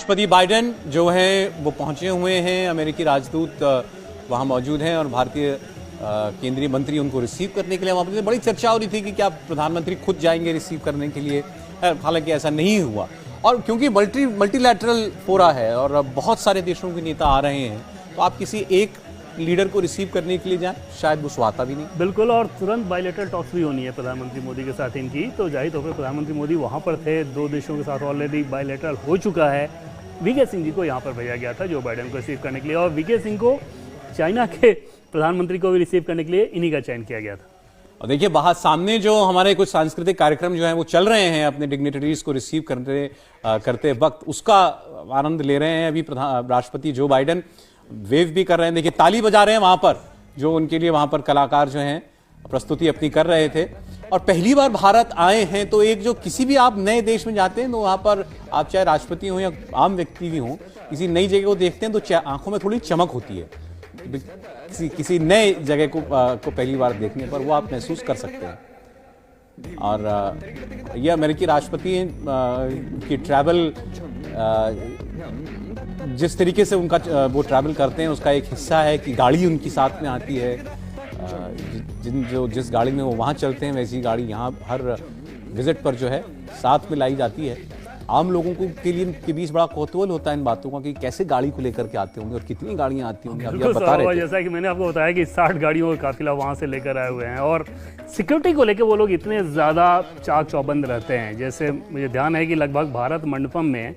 राष्ट्रपति बाइडेन जो हैं वो पहुंचे हुए हैं, अमेरिकी राजदूत वहां मौजूद हैं और भारतीय केंद्रीय मंत्री उनको रिसीव करने के लिए वहां पर बड़ी चर्चा हो रही थी कि क्या प्रधानमंत्री खुद जाएंगे रिसीव करने के लिए। हालांकि ऐसा नहीं हुआ और क्योंकि मल्टीलैटरल फोरा है और बहुत सारे देशों के नेता आ रहे हैं तो आप किसी एक लीडर को रिसीव करने के लिए जाएं, शायद वो स्वाता भी नहीं। बिल्कुल, और तुरंत बायलैटरल टॉक्स भी होनी है प्रधानमंत्री मोदी के साथ इनकी, तो जाहिर तौर पर प्रधानमंत्री मोदी वहाँ पर थे। दो देशों के साथ ऑलरेडी बायलैटरल हो चुका है। वीके सिंह जी को यहाँ पर भेजा गया था जो बाइडेन को रिसीव करने के लिए, और वीके सिंह को चाइना के प्रधानमंत्री को भी रिसीव करने के लिए इन्हीं का चयन किया गया था। और देखिए बाहर सामने जो हमारे कुछ सांस्कृतिक कार्यक्रम जो है वो चल रहे हैं अपने डिग्निटरीज को रिसीव करते वक्त, उसका आनंद ले रहे हैं। अभी राष्ट्रपति जो बाइडेन वेव भी कर रहे हैं, देखिए ताली बजा रहे हैं वहां पर, जो उनके लिए वहां पर कलाकार जो हैं प्रस्तुति अपनी कर रहे थे। और पहली बार भारत आए हैं तो एक जो किसी भी आप नए देश में जाते हैं तो वहां पर आप चाहे राष्ट्रपति हो या आम व्यक्ति भी हो, किसी नई जगह को देखते हैं तो आंखों में थोड़ी चमक होती है। किसी नए जगह को पहली बार देखने पर वो आप महसूस कर सकते हैं। और ये अमेरिकी राष्ट्रपति की ट्रैवल, जिस तरीके से उनका वो ट्रैवल करते हैं उसका एक हिस्सा है कि गाड़ी उनकी साथ में आती है। जिस गाड़ी में वो वहाँ चलते हैं वैसी गाड़ी यहाँ हर विजिट पर जो है साथ में लाई जाती है। आम लोगों के बीच बड़ा कौतूहल होता है इन बातों का कि कैसे गाड़ी को लेकर के आते होंगे और कितनी गाड़ियाँ आती होंगी। आप बता रहे थे जैसा कि मैंने आपको बताया कि 60 गाड़ियों का काफिला वहाँ से लेकर आए हुए हैं, और सिक्योरिटी को लेकर वो लोग इतने ज़्यादा चाक चौबंद रहते हैं। जैसे मुझे ध्यान है कि लगभग भारत मंडपम में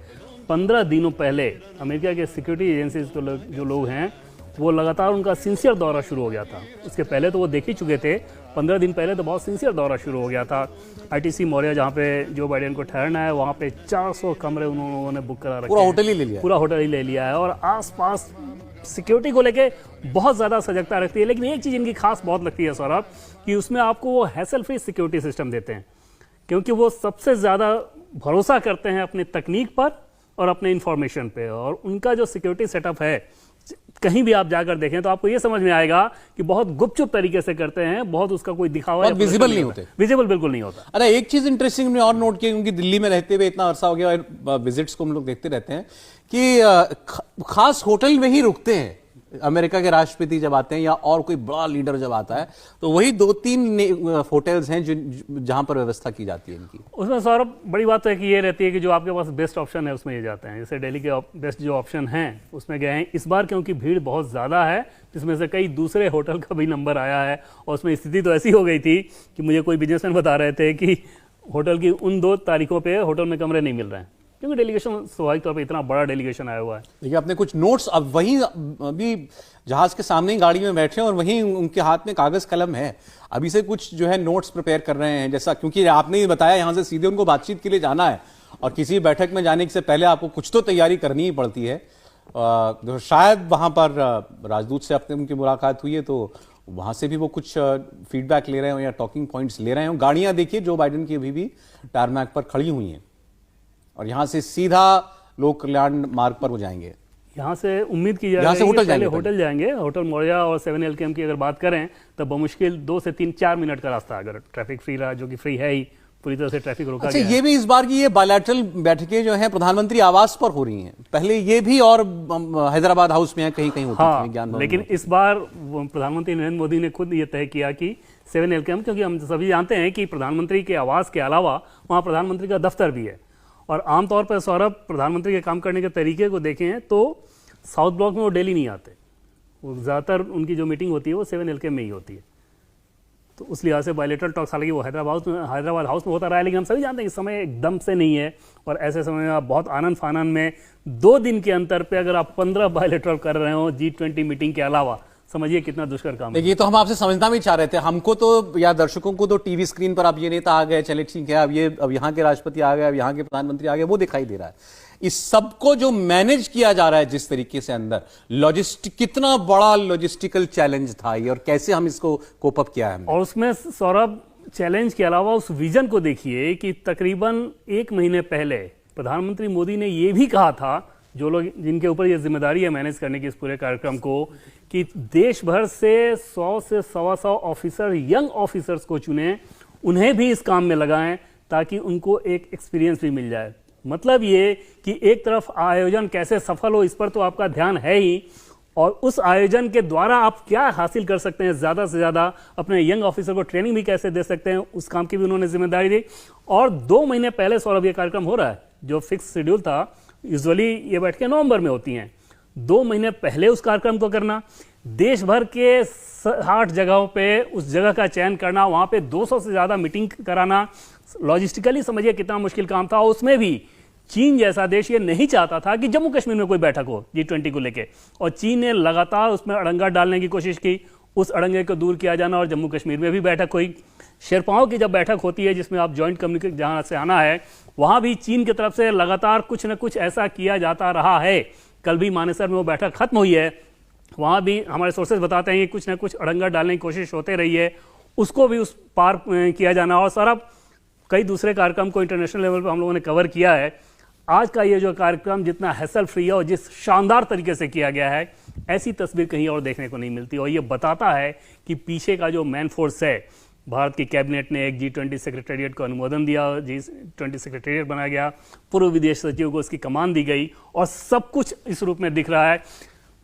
15 दिनों पहले अमेरिका के सिक्योरिटी एजेंसीज जो लोग हैं वो लगातार उनका सिंसियर दौरा शुरू हो गया था। उसके पहले तो वो देख ही चुके थे, 15 दिन पहले तो बहुत सिंसियर दौरा शुरू हो गया था। ITC मौर्या जहाँ पे जो बाइडेन को ठहरना है वहाँ पे 400 कमरे उन्होंने बुक करा रखे, पूरा होटल ही ले लिया, पूरा होटल ही ले लिया है। और आसपास सिक्योरिटी को लेके बहुत ज़्यादा सजगता रखती है। लेकिन एक चीज़ इनकी खास बहुत लगती है सौरभ, कि उसमें आपको वो हैसल फ्री सिक्योरिटी सिस्टम देते हैं, क्योंकि वो सबसे ज़्यादा भरोसा करते हैं अपनी तकनीक पर और अपने इंफॉर्मेशन पे। और उनका जो सिक्योरिटी सेटअप है, कहीं भी आप जाकर देखें तो आपको ये समझ में आएगा कि बहुत गुपचुप तरीके से करते हैं, बहुत उसका कोई दिखावा या विजिबल नहीं होते, विजिबल बिल्कुल नहीं होता। अरे एक चीज इंटरेस्टिंग हमने और नोट की, क्योंकि दिल्ली में रहते हुए इतना अरसा हो गया और विजिट्स को हम लोग देखते रहते हैं कि खास होटल में ही रुकते हैं अमेरिका के राष्ट्रपति जब आते हैं या और कोई बड़ा लीडर जब आता है, तो वही 2-3 होटल्स हैं जहां पर व्यवस्था की जाती है इनकी। उसमें सौरभ बड़ी बात तो है कि ये रहती है कि जो आपके पास बेस्ट ऑप्शन है उसमें ये जाते हैं। जैसे दिल्ली के बेस्ट जो ऑप्शन हैं उसमें गए हैं इस बार, क्योंकि भीड़ बहुत ज़्यादा है, जिसमें से कई दूसरे होटल का भी नंबर आया है। और उसमें स्थिति तो ऐसी हो गई थी कि मुझे कोई बिजनेसमैन बता रहे थे कि होटल की उन 2 तारीखों पर होटल में कमरे नहीं मिल रहे हैं, क्योंकि डेलीगेशन स्वाभाविक तौर पे इतना बड़ा डेलीगेशन आया हुआ है। देखिए आपने कुछ नोट्स, अब वहीं अभी जहाज के सामने ही गाड़ी में बैठे हैं और वहीं उनके हाथ में कागज कलम है, अभी से कुछ जो है नोट्स प्रिपेयर कर रहे हैं। जैसा क्योंकि आपने ही बताया यहाँ से सीधे उनको बातचीत के लिए जाना है और किसी बैठक में जाने से पहले आपको कुछ तो तैयारी करनी ही पड़ती है। तो शायद वहाँ पर राजदूत से अपने उनकी मुलाकात हुई है तो वहाँ से भी वो कुछ फीडबैक ले रहे हो या टॉकिंग पॉइंट्स ले रहे हो। गाड़ियाँ देखिए जो बाइडेन की अभी भी टारमैक पर खड़ी हुई हैं और यहाँ से सीधा लोक कल्याण मार्ग पर वो जाएंगे। यहाँ से उम्मीद की जा रही है होटल जाएंगे। होटल मौर्या और 7 LKM की अगर बात करें तो बमुश्किल 2 से 3-4 मिनट का रास्ता, अगर ट्रैफिक फ्री रहा, जो कि फ्री है ही, पूरी तरह से ट्रैफिक रोका गया है। ये भी इस बार की ये बायलैटरल बैठकें जो हैं प्रधानमंत्री आवास पर हो रही हैं। पहले ये भी और हैदराबाद हाउस में कहीं कहीं होती थी, लेकिन इस बार प्रधानमंत्री नरेंद्र मोदी ने खुद ये तय किया कि 7 LKM, क्योंकि हम सभी जानते हैं कि प्रधानमंत्री के आवास के अलावा वहाँ प्रधानमंत्री का दफ्तर भी है। और आमतौर पर सौरभ प्रधानमंत्री के काम करने के तरीके को देखें तो साउथ ब्लॉक में वो डेली नहीं आते, वो ज़्यादातर उनकी जो मीटिंग होती है वो 7 LKM में ही होती है। तो उस लिहाज से बायलैटरल टॉक्स हालांकि वो हैदराबाद हाउस में होता रहा है, लेकिन हम सभी जानते हैं कि समय एकदम से नहीं है। और ऐसे समय में आप बहुत आनंद फानन में 2 दिन के अंतर पे अगर आप 15 बायलैटरल कर रहे हो G20 मीटिंग के अलावा, समझिए कितना दुष्कर काम है। ये तो हम आपसे समझना भी चाह रहे थे, हमको तो या दर्शकों को तो टीवी स्क्रीन पर अब ये नेता आ गए, चले ठीक है, अब यहाँ के राष्ट्रपति आ गए, अब यहाँ के प्रधानमंत्री आ गए, वो दिखाई दे रहा है। इस सबको जो मैनेज किया जा रहा है जिस तरीके से अंदर कितना बड़ा लॉजिस्टिकल चैलेंज था ये, और कैसे हम इसको कोप अप किया है। और उसमें सौरभ चैलेंज के अलावा उस विजन को देखिए कि तकरीबन 1 महीने पहले प्रधानमंत्री मोदी ने यह भी कहा था, जो लोग जिनके ऊपर ये जिम्मेदारी है मैनेज करने की इस पूरे कार्यक्रम को, कि देश भर से 100 से 125 ऑफिसर, यंग ऑफिसर्स को चुने, उन्हें भी इस काम में लगाएं ताकि उनको एक एक्सपीरियंस भी मिल जाए। मतलब ये कि एक तरफ आयोजन कैसे सफल हो इस पर तो आपका ध्यान है ही, और उस आयोजन के द्वारा आप क्या हासिल कर सकते हैं, ज़्यादा से ज़्यादा अपने यंग ऑफिसर को ट्रेनिंग भी कैसे दे सकते हैं, उस काम की भी उन्होंने जिम्मेदारी दी। और 2 महीने पहले सौरभ ये कार्यक्रम हो रहा है, जो फिक्स शेड्यूल था, यूजुअली ये बैठकें नवंबर में होती हैं, 2 महीने पहले उस कार्यक्रम को करना, देश भर के 60 जगहों पे उस जगह का चयन करना, वहाँ पे 200 से ज़्यादा मीटिंग कराना, लॉजिस्टिकली समझिए कितना मुश्किल काम था। उसमें भी चीन जैसा देश ये नहीं चाहता था कि जम्मू कश्मीर में कोई बैठक हो G20 को लेके, और चीन ने लगातार उसमें अड़ंगा डालने की कोशिश की, उस अड़ंगे को दूर किया जाना, और जम्मू कश्मीर में भी बैठक हुई। शेरपाओं की जब बैठक होती है जिसमें आप जॉइंट कम्युनिकेट जहाँ से आना है, वहाँ भी चीन की तरफ से लगातार कुछ न कुछ ऐसा किया जाता रहा है। कल भी मानेसर में वो बैठक खत्म हुई है, वहाँ भी हमारे सोर्सेज बताते हैं कि कुछ न कुछ अड़ंगा डालने की कोशिश होते रही है, उसको भी उस पार किया जाना। और सर अब कई दूसरे कार्यक्रम को इंटरनेशनल लेवल पर हम लोगों ने कवर किया है। आज का ये जो कार्यक्रम जितना हैसल फ्री है और जिस शानदार तरीके से किया गया है, ऐसी तस्वीर कहीं और देखने को नहीं मिलती। और ये बताता है कि पीछे का जो मैन फोर्स है, भारत की कैबिनेट ने एक G20 सेक्रेटेरिएट को अनुमोदन दिया, G20 सेक्रेटेरिएट बनाया गया, पूर्व विदेश सचिव को उसकी कमान दी गई, और सब कुछ इस रूप में दिख रहा है।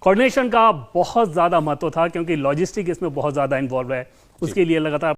कोऑर्डिनेशन का बहुत ज़्यादा महत्व था, क्योंकि लॉजिस्टिक इसमें बहुत ज़्यादा इन्वॉल्व है, उसके लिए लगातार